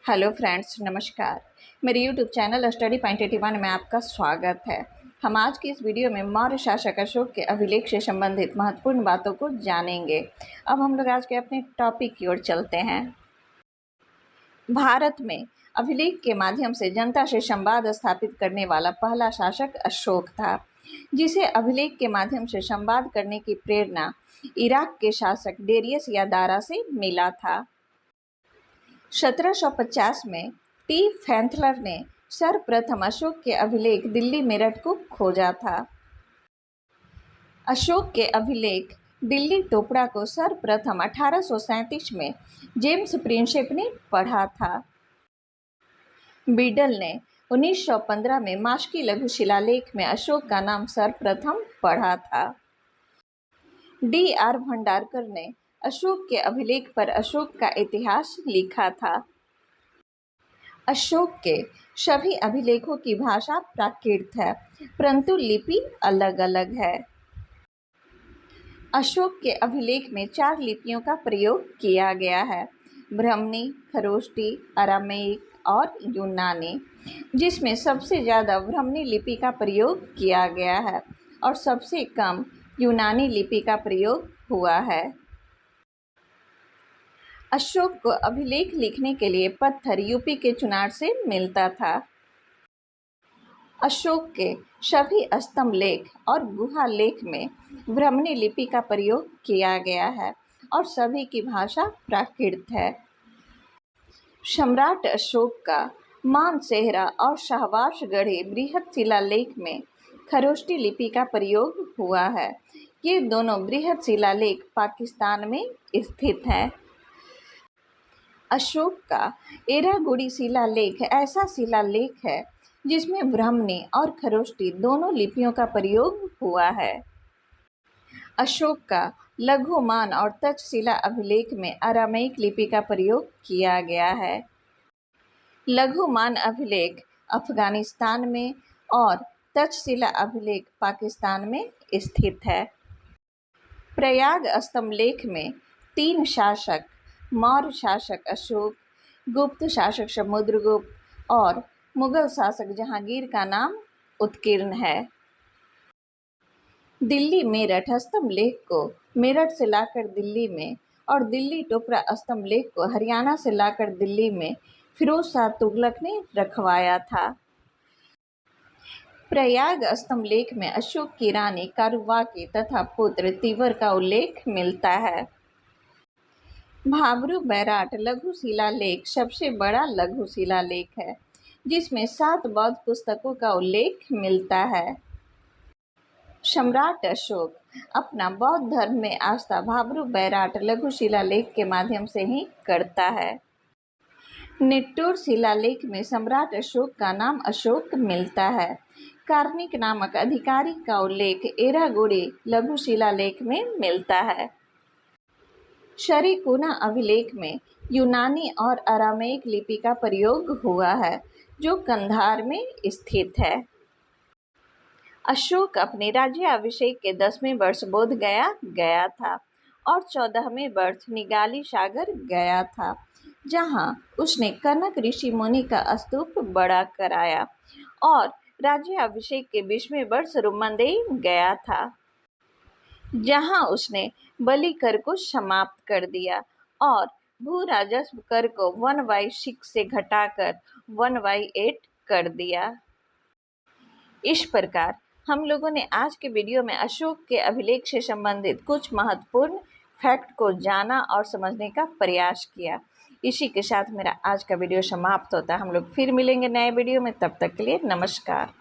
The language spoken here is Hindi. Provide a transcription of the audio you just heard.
हेलो फ्रेंड्स, नमस्कार। मेरे यूट्यूब चैनल स्टडी पॉइंट 81 में आपका स्वागत है। हम आज की इस वीडियो में मौर्य शासक अशोक के अभिलेख से संबंधित महत्वपूर्ण बातों को जानेंगे। अब हम लोग आज के अपने टॉपिक की ओर चलते हैं। भारत में अभिलेख के माध्यम से जनता से संवाद स्थापित करने वाला पहला शासक अशोक था, जिसे अभिलेख के माध्यम से संवाद करने की प्रेरणा इराक के शासक डेरियस या दारा से मिला था। 1750 में टी फैंथलर ने सर्वप्रथम अशोक के अभिलेख दिल्ली मेरठ को खोजा था। अशोक के अभिलेख दिल्ली टोपड़ा को सर्वप्रथम 1837 में जेम्स प्रिंसेप ने पढ़ा था। बीडल ने 1915 में मास्की लघु शिलालेख में अशोक का नाम सर्वप्रथम पढ़ा था। D.R. भंडारकर ने अशोक के अभिलेख पर अशोक का इतिहास लिखा था। अशोक के सभी अभिलेखों की भाषा प्राकृत है, परंतु लिपि अलग अलग है। अशोक के अभिलेख में 4 लिपियों का प्रयोग किया गया है: ब्राह्मणी, खरोष्टी, अरामेइक और यूनानी, जिसमें सबसे ज़्यादा ब्राह्मणी लिपि का प्रयोग किया गया है और सबसे कम यूनानी लिपि का प्रयोग हुआ है। अशोक को अभिलेख लिखने के लिए पत्थर यूपी के चुनार से मिलता था। अशोक के सभी स्तंभ लेख और गुहा लेख में ब्राह्मणी लिपि का प्रयोग किया गया है और सभी की भाषा प्राकृत है। सम्राट अशोक का मानसेहरा और शाहबाजगढ़ी बृहद शिलालेख में खरोष्टी लिपि का प्रयोग हुआ है। ये दोनों बृहद शिलालेख पाकिस्तान में स्थित हैं। अशोक का एरागुड़ी शिलालेख ऐसा शिलालेख है जिसमें ब्राह्मणी और खरोष्टी दोनों लिपियों का प्रयोग हुआ है। अशोक का लघुमान और तक्षशिला अभिलेख में अरामेइक लिपि का प्रयोग किया गया है। लघुमान अभिलेख अफगानिस्तान में और तक्षशिला अभिलेख पाकिस्तान में स्थित है। प्रयाग स्तंभ लेख में 3 शासक, मौर्य शासक अशोक, गुप्त शासक समुद्रगुप्त और मुगल शासक जहांगीर का नाम उत्कीर्ण है। दिल्ली मेरठ स्तंभ लेख को मेरठ से लाकर दिल्ली में और दिल्ली टोपरा स्तंभ लेख को हरियाणा से लाकर दिल्ली में फिरोज शाह तुगलक ने रखवाया था। प्रयाग स्तंभ लेख में अशोक की रानी कारुबाकी तथा पुत्र तीवर का उल्लेख मिलता है। भाबरू बैराट लघु शिलालेख सबसे बड़ा लघु शिलालेख है, जिसमें 7 बौद्ध पुस्तकों का उल्लेख मिलता है। सम्राट अशोक अपना बौद्ध धर्म में आस्था भाबरू बैराट लघु शिलालेख के माध्यम से ही करता है। निट्टूर शिलालेख में सम्राट अशोक का नाम अशोक मिलता है। कार्निक नामक अधिकारी का उल्लेख एरागुड़ी लघु शिलालेख में मिलता है। शरीकुना अभिलेख में यूनानी और अरामेइक लिपि का प्रयोग हुआ है, जो कंधार में स्थित है। अशोक अपने राज्याभिषेक के 10वें वर्ष बोध गया था और 14वें वर्ष निगाली सागर गया था, जहां उसने कनक ऋषि मुनि का स्तूप बड़ा कराया और राज्याभिषेक के 20वें वर्ष रुमंदेई गया था, जहां उसने बलि कर को समाप्त कर दिया और भू राजस्व कर को 1/6 से घटाकर 1/8 कर दिया। इस प्रकार हम लोगों ने आज के वीडियो में अशोक के अभिलेख से संबंधित कुछ महत्वपूर्ण फैक्ट को जाना और समझने का प्रयास किया। इसी के साथ मेरा आज का वीडियो समाप्त होता है। हम लोग फिर मिलेंगे नए वीडियो में, तब तक के लिए नमस्कार।